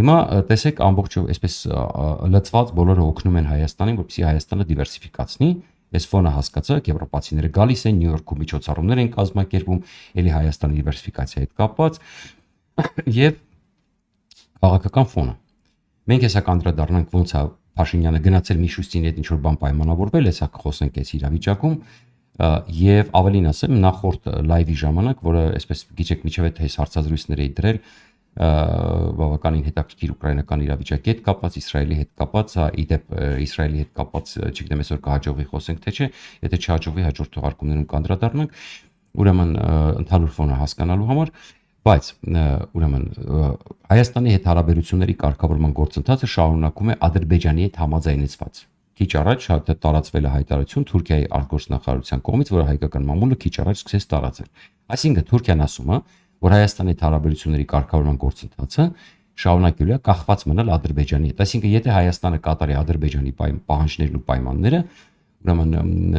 Հիմա տեսեք ամբողջ այսպես լծված բոլորը օգնում են Հայաստանին, որպեսզի Հայաստանը դիվերսիֆիկացնի։ Այս ֆոնը հասկացաք, եվրոպացիները գալիս են, Նյու Յորքում միջոցառումներ են կազմակերպում, ելի Հայաստանի դիվերսիֆիկացիայի հետ կապված եւ քաղաքական ֆոնը։ Մենք հեսա կանդրադառնանք ոնց է Փաշինյանը գնացել Միշուստինի հետ ինչ որ բան պայմանավորվել, հեսա կխոսենք այս իրավիճակում եւ ավելին ասեմ, նախորդ լայվի ժամանակ, որը այսպես գիչեք միջև այդ հարցազրույցներ էի դրել, բավականին հետաքրքիր ուկրաինական իրավիճակի հետ կապված, Իսրայելի հետ կապված, իդեպ Իսրայելի հետ կապված, չգիտեմ այսօր կհաջողվի խոսենք թե չէ, եթե չհաջողվի հաջորդ թողարկումներում կանդրադառնանք, ուրեմն ընդհանուր ֆոնը հասկանալու համար, բայց ուրեմն Հայաստանի հետ հարաբերությունների կարգավորման գործընթացը շարունակում է Ադրբեջանի հետ համաձայնեցված։ Քիչ առաջ տարածվել է հայտարարություն Թուրքիայի արտգործնախարարության կողմից, որը հայկական մամուլը քիչ առաջ սկսեց տարածել։ Այսինքն Թուրքիան ասում է, որ Հայաստանի հետ հարաբերությունների կարգավորման գործընթացը շարունակելու է կախված մնալ Ադրբեջանի հետ։ Այսինքն եթե Հայաստանը կատարի Ադրբեջանի պահանջներն ու պայմանները, ուրեմն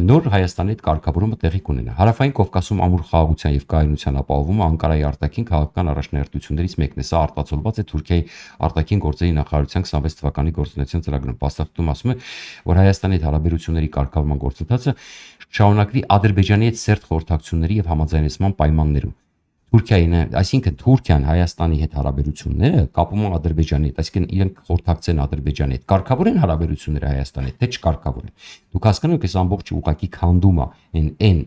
նոր Հայաստանի հետ կարգավորումը տեղի կունենա։ Հարավային Կովկասում ամուր խաղաղության եւ կայունության ապահովումը Անկարայի արտաքին քաղաքական առաջնահերթություններից մեկն է։ Սա արտացոլված է Թուրքիայի արտաքին գործերի նախարարության 26 թվականի գործունեության ծրագրում։ Փաստաթղթում ասում է, որ Հայաստանի հետ հարաբերությունների կարգավորման գործընթացը շարունակվի Ադրբեջանի հետ սերտ խորհրդակցությունների եւ համաձայնեցման պայմաններում։ Թուրքիային, այսինքն Թուրքիան Հայաստանի հետ հարաբերությունները կապում են Ադրբեջանի հետ, այսինքն իրենք խորհրդակցեն Ադրբեջանի հետ, կարգավորեն հարաբերությունները Հայաստանի հետ, թե չկարգավորեն։ Դուք հասկանում եք, այս ամբողջ ուղղակի քանդում է այն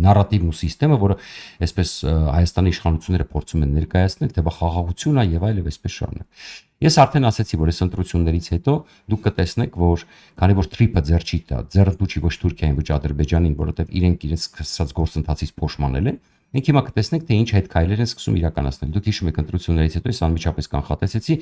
նարատիվն ու համակարգը, որը այսպես Հայաստանի իշխանությունները փորձում են ներկայացնել, թե խաղաղություն է եւ այլ եւ այսպես շարունակ։ Ես արդեն ասացի, որ այս ընտրություններից հետո դուք կտեսնեք, որ քանի որ թրիփը ձեռ չի տա, ձեռը դուչի ոչ Թուրքիային, ոչ Ադրբեջանին, որովհետեւ իրենք իրենց սկսած գործընթացից փոշմանել են, մենք հիմա կտեսնենք, թե ինչ հետ քայլեր են սկսում իրականացնել։ Դուք հիշում եք ընտրություններից հետո ես անմիջապես կանխատեսեցի,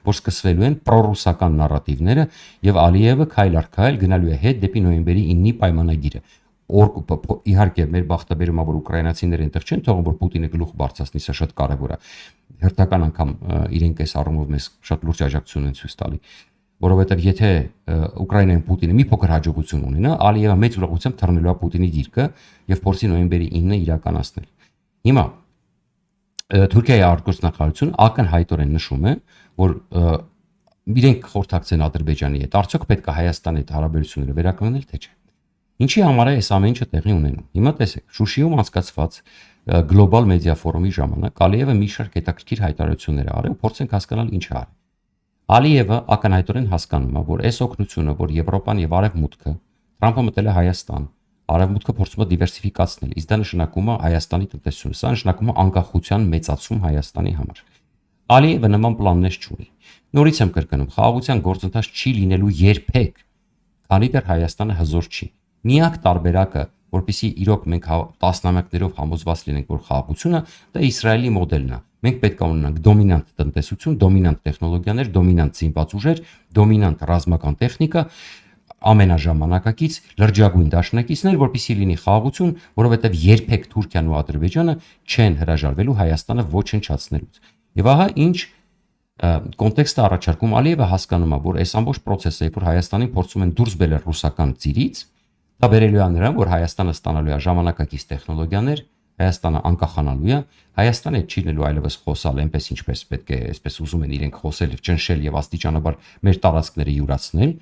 որ սկսվելու են պրոռուսական նարատիվները եւ Ալիևը քայլ առ քայլ գնալու է հետ դեպի նոյեմբերի 9-ի պայմանագիրը։ Իհարկե մեր բախտաբերումա որ ուկրաինացիները այնտեղ չեն թողում, որ Պուտինը գլուխ բարձրացնի, սա շատ կարևոր է։ Հերթական անգամ իրենք այս առումով մեզ շատ լուրջ աջակցություն են ցույց տալի, որովհետև եթե Ուկրաինայում Պուտինը մի փոքր հաջողություն ունենա, Ալիևը մեծ ուրախությամբ թռնելու է Պուտինի դիրքը եւ փորձի նոյեմբերի 9-ը իրականացնել։ Հիմա Թուրքիայի արտգործնախարարությունը ակնհայտորեն նշում է, որ իրենք խորհրդակցեն Ադրբեջանի հետ, արդյոք պետք է Հայաստանի հետ հարաբերությունները վերականգնել, թե չէ։ Ինչի համար է այս ամեն ինչը տեղի ունենում։ Հիմա տեսեք, Շուշիում անցկացված գլոբալ մեդիա ֆորումի ժամանակ Ալիևը մի շարք հետաքրքիր հայտարարություններ արել, փորձենք հասկանալ ինչ է արել։ Ալիևը ակնհայտորեն հասկանում է, որ այս օգնությունը, որ Եվրոպան եւ Արևմուտքը, Թրամփը մտել է Հայաստան, Արևմուտքը փորձում է դիվերսիֆիկացնել, իսկ դա նշանակում է Հայաստանի տնտեսությունը, սա նշանակում է անկախության մեծացում Հայաստանի համար։ Ալիևը նման պլաններ չունի։ Նորից եմ կրկնում, խաղաղության գործընթաց չի լինելու երբեք, քանի դեռ Հայաստանը հզոր չի։ Միակ տարբերակը, որpիսի իրոք մենք տասնամյակներով համոզված լինենք, որ խաղաղությունը դա Իսրայելի մոդելն է։ Մենք պետք է ունենանք դոմինանտ տնտեսություն, դոմինանտ տեխնոլոգիաներ, դոմինանտ զինված ուժեր, դոմինանտ ռազմական տեխնիկա, ամենաժամանակակից լրջագույն դաշնակիցներ, որպեսզի լինի խաղաղություն, որովհետև երբեք Թուրքիան ու Ադրբեջանը չեն հրաժարվելու Հայաստանը ոչնչացնելուց։ Եվ ահա ինչ կոնտեքստը առաջարկում Ալիևը հասկանում է, որ այս ամբողջ process-ը, երբ որ Հայաստանին փորձում են դուրս բերել ռուսական ծիրից, դա բերելու է նրան, որ Հայաստանը ստանալու է ժամանակակից տեխնոլոգիաներ, Հայաստանը անկախանալու է, Հայաստանը չի լինելու այլևս խոսալ այնպես ինչպես պետք է, այսպես ուզում են իրենք խոսել եւ ճնշել եւ աստիճանաբար մեր տարածքները յուրացնել,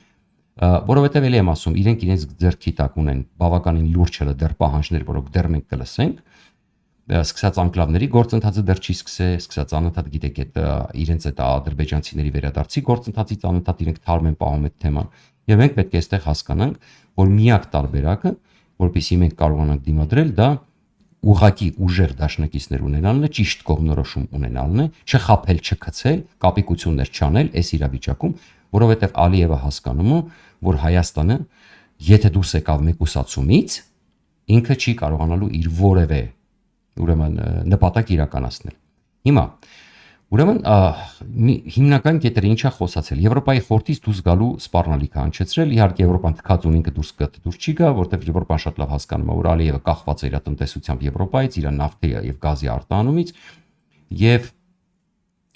որովհետեւ ելի եմ ասում, իրենք իրենց ձեռքի տակ ունեն բավականին լուրջ դեռ պահանջներ, որոնք դեռ մենք կլսենք, սկսած անկլավների գործընթացը դեռ չի սկսած անընդհատ գիտեք այդ իրենց այդ ադրբեջանցիների վերադարձի գործընթացից անընդհատ իրենք թարմ են պահում այդ թեման եւ մենք պետք է այստեղ հասկանանք, որ միակ տարբերակը, որpեսզի մենք կարողանանք դիմադրել, դա ուղղակի ուժեղ դաշնակիցներ ունենալն է, ճիշտ կողմնորոշում ունենալն է, չխաբել, չքցել, կապիկություններ չանել այս իրավիճակում, որովհետեւ Ալիևը հասկանում է, որ Հայաստանը, եթե դուրս եկավ մեկուսացումից, ինքը չի կարողանալու իր որևէ ուրեմն նպատակ իրականացնել։ Հիմա ուրեմն հիմնական կետերը ինչա խոսացել Եվրոպայի խորհրդից դուրս գալու սպառնալիքը հնչեցրել, իհարկե Եվրոպան թքած ունի ինքը դուրս չի գա, որտեղ Եվրոպան շատ լավ հասկանում է, որ Ալիևը կախված է իր տնտեսությամբ Եվրոպայից, իր նավթի եւ գազի արտահանումից եւ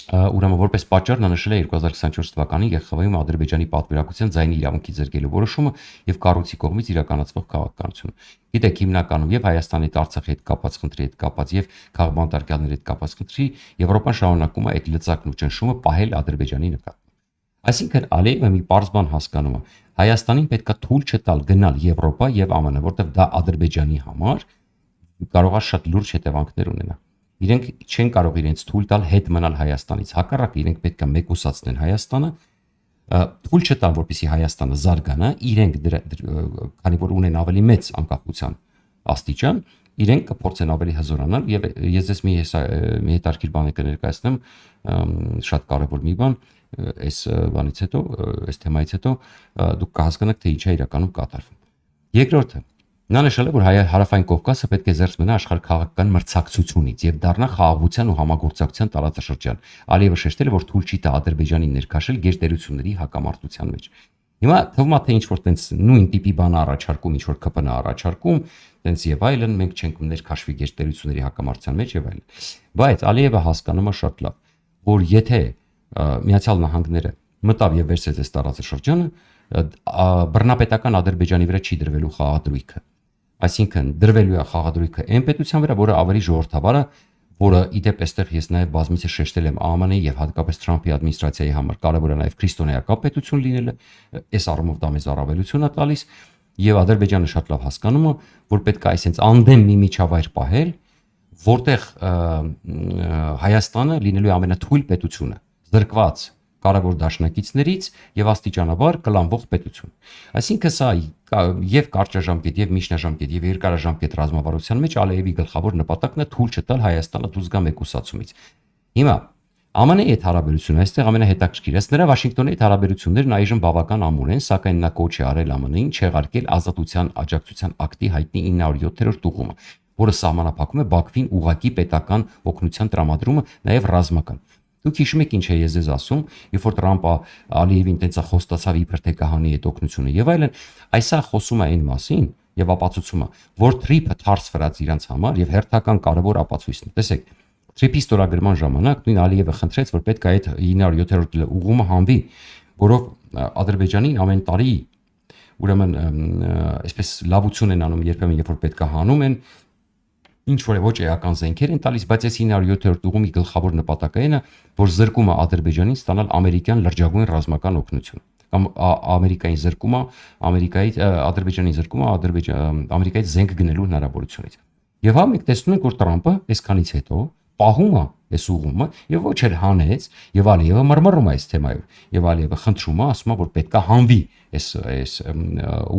Ուրեմն որպես պատճառ նա նշել է 2024 թվականին ԵԽՎ-ում Ադրբեջանի պատվիրակության ձայնի իրավունքի ձեռքելու որոշումը եւ կառույցի կողմից իրականացվող քաղաքականությունը։ Գիտեք, հիմնականում եւ Հայաստանի Արցախի հետ կապված խնդրի հետ կապված եւ քաղաքբանտարկյալների հետ կապված խնդրի Եվրոպան շարունակում է այդ լծակն ու ճնշումը պահել Ադրբեջանի նկատմամբ։ Այսինքն Ալիևը մի պարզ բան հասկանում է. Հայաստանին պետքա թույլ չտալ գնալ Եվրոպա եւ ԱՄՆ, որտեղ դա Ադրբեջանի համար կարող է շատ լուրջ հետևանքներ ունենա։ Իրենք չեն կարող իրենց թույլ տալ հետ մնալ Հայաստանից։ Հակառակը իրենք պետք է մեկուսացնեն Հայաստանը, թույլ չտան, որպեսզի Հայաստանը զարգանա, իրենք քանի որ ունեն ավելի մեծ անկախության աստիճան, իրենք կփորձեն ավելի հզորանալ եւ ես ես մի հետարքիր բան կներկայացնեմ, շատ կարեւոր մի բան, այս բանից հետո, այս թեմայից հետո դուք կհասկանաք, թե ինչ է իրականում կատարվում։ Երկրորդը նա նշել է, որ Հարավային Կովկասը պետք է զերծ մնա աշխարհաքաղաքական մրցակցությունից եւ դառնա խաղաղության ու համագործակցության տարածաշրջան։ Ալիևը շեշտել է, որ թույլ չի տա Ադրբեջանին ներքաշել գերտերությունների հակամարտության մեջ։ Հիմա թվում է, թե ինչ որ տենց նույն տիպի բան առաջարկում, ինչ որ ԿՊՆ առաջարկում, տենց եւ այլն, մենք չենք ներքաշվի գերտերությունների հակամարտության մեջ եւ այլն։ Բայց Ալիևը հասկանում է շատ լավ, որ եթե Միացյալ Նահանգները մտավ եւ վերցրեց այս տարածաշրջանը, բռնապետական Ադրբեջանի վրա չի դրվելու խաղադրույքը։ Այսինքն դրվելու է խաղադրույքը այն պետության վրա, որը ավելի ժողովրդավար է, որը իդեպ այստեղ ես նաև բազմիցս շեշտել եմ ԱՄՆ-ի եւ հատկապես Թրամփի ադմինիստրացիայի համար կարևոր է նաև քրիստոնեական պետություն լինելը, այս առումով դա մեզ առավելություն է տալիս եւ Ադրբեջանը շատ լավ հասկանում է, որ պետք է այսպես անդեմ մի միջավայր պահել, որտեղ Հայաստանը լինելու է ամենաթույլ պետությունը, զրկված կարևոր դաշնակիցներից եւ աստիճանաբար կլանվող պետություն։ Այսինքն սա եւ կարճաժամկետ եւ միջնաժամկետ եւ երկարաժամկետ ռազմավարության մեջ Ալիևի գլխավոր նպատակն է թույլ չտալ Հայաստանը դուրս գա մեկուսացումից։ Հիմա ԱՄՆ-ի հետ հարաբերությունը այստեղ ամենահետաքրքիրը, նրա Վաշինգտոնի հետ հարաբերություններն այժմ բավական ամուր են, սակայն նա կոչ է արել ԱՄՆ-ին չեղարկել ազատության աջակցության ակտի հայտնի 907-րդ ուղումը, որը սահմանափակում է Բաքվին ուղղակի պետական օգնության տրամադրումը նաեւ ռազմական։ Դուք հիշում եք ինչ է ես ասում, երբ որ Տրամպը Ալիևին տենցա խոստացավ իբր թե կհանի այդ օգնությունը եւ այլն, այսա խոսում է այն մասին եւ ապացուցում է, որ Թրիփը թարս վրաց իրանց համար եւ հերթական կարևոր ապացույցն է։ Տեսեք, Թրիփի ստորագրման ժամանակ նույն Ալիևը խնդրեց, որ պետք է այդ 907-րդ ուղումը հանվի, որով Ադրբեջանին ամեն տարի ուրեմն այսպես լավություն են անում երբեմն, երբ որ պետք է հանում են ինչ որ ոչ էական զենքեր են տալիս, բայց այս 907-րդ ուղումի գլխավոր նպատակը այն է, որ զրկումը Ադրբեջանին ստանալ ամերիկյան լրջագույն ռազմական օգնություն, կամ Ամերիկային զրկումը, Ադրբեջանի զրկումը Ամերիկայից զենք գնելու հնարավորությունից։ Եվ հա մենք տեսնում ենք, որ Տրամպը այսքանից հետո պահում է այս ուղումը եւ ոչ էլ հանեց, եւ Ալիևը մռմռում է այս թեմայով, եւ Ալիևը խնդրում է, ասում է, որ պետքա հանվի այս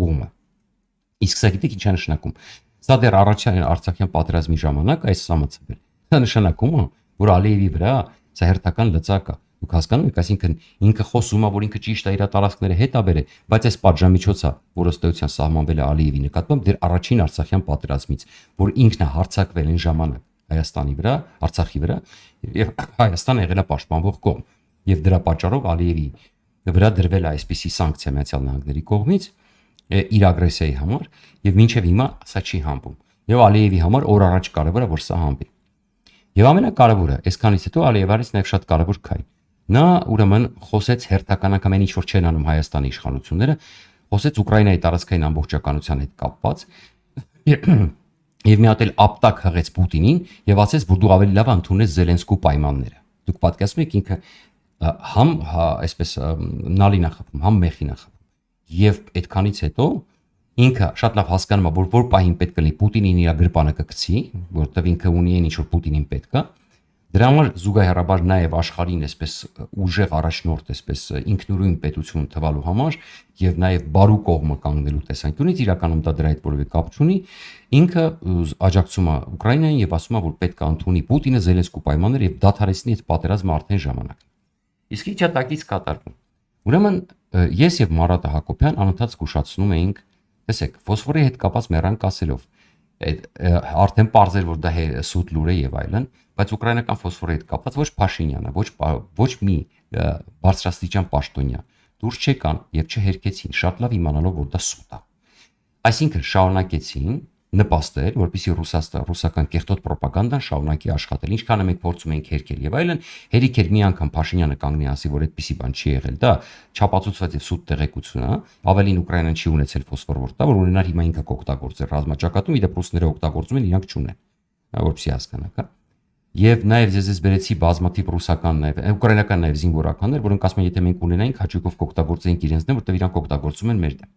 ուղումը։ Իսկ սա գիտեք ինչ է նշանակում։ Սա դեռ Արցախյան պատերազմի ժամանակ այս սամացվել։ Դա նշանակում է, որ Ալիևի վրա սա հերթական լծակ է։ Դուք հասկանում եք, այսինքն ինքը խոսում է, որ ինքը ճիշտ է իր տարածքները հետա բերե, բայց այս պատժամիջոցը, որը ըստ էության սահմանվել է Ալիևի նկատմամբ դեռ առաջին Արցախյան պատերազմից, որ ինքն է հարձակվել այն ժամանակ Հայաստանի վրա, Արցախի վրա, եւ Հայաստանը եղել է պաշտպանվող կողմ։ Եվ դրա պատճառով Ալիևի վրա դրվել է այսպիսի սանկցիա Միացյալ Նահանգների կողմից իր ագրեսիայի համար եւ մինչեւ հիմա սա չի համբում։ Եվ Ալիևի համար օր առաջ կարևոր է որ սա համբի։ Եվ ամենակարևորը, այսքանից հետո Ալիևը արեց նաեւ շատ կարևոր քայլ։ Նա ուրեմն խոսեց հերթական անգամ ինչ որ չեն անում Հայաստանի իշխանությունները, խոսեց Ուկրաինայի տարածքային ամբողջականության հետ կապված եւ մի հատ էլ ապտակ հղեց Պուտինին եւ ասեց, որ դու ավելի լավ ընդունես Զելենսկու պայմանները։ Դուք պատկերացնում եք ինքը համ այսպես նալի նախապում, համ մեխի նախապում։ Եվ այդքանից հետո ինքը շատ լավ հասկանում է, որ պահին պետք է լինի Պուտինին իր գրպանը կգցի, որտեղ ինքը ունի այն ինչ որ Պուտինին պետք է։ Դրա համար զուգահեռաբար նաև աշխարհին այսպես ուժեղ առաջնորդ, այսպես ինքնուրույն պետություն թվալու համար եւ նաև բարու կողմը կանգնելու տեսանկյունից իրականում դա դրա հետ որևէ կապ չունի, ինքը աջակցում է Ուկրաինային եւ ասում է, որ պետք է ընդունի Պուտինը Զելենսկու պայմանները եւ դադարեցնի այդ պատերազմը արդեն ժամանակին։ Իսկ ի՞նչ է տակից կատարվում։ Ուրեմն ես եւ Մարատը Հակոբյան անընդհատ զգուշացնում էինք, տեսեք, ֆոսֆորի հետ կապած մեռանք ասելով, արդեն պարզեր որ դա սուտ լուր է եւ այլն, բայց ուկրաինական ֆոսֆորի հետ կապված ոչ Փաշինյանը, ոչ մի բարձրաստիճան պաշտոնյա դուրս չեկան եւ չհերկեցին, շատ լավ իմանալով որ դա սուտ է։ Այսինքն շարունակեցին նպաստել, որպեսզի ռուսական կեղտոտ ռոպագանդան շարունակի աշխատել։ Ինչքան մենք փորձում ենք հերքել եւ այլն, հերիք էր մի անգամ Փաշինյանը կանգնի ասի, որ այդպիսի բան չի եղել, դա չապացուցված եւ սուտ տեղեկություն է, ավելին Ուկրաինան չի ունեցել ֆոսֆոր որտա, որ ունենար հիմա ինքը կօգտագործել ռազմաճակատում, իդեպ ռուսները օգտագործում են, իրանք չունեն, որպեսզի հասկանաք, հա։ Եվ նաև ես բերեցի բազմաթիվ ռուսական նաև ուկրաինական նաև զինվորականներ, որոնք ասում են, եթե մենք ունենայինք հաճույքով կօգտագործեինք իրենց դեմ, որտեղ իրանք օգտագործում են մեր դեմ։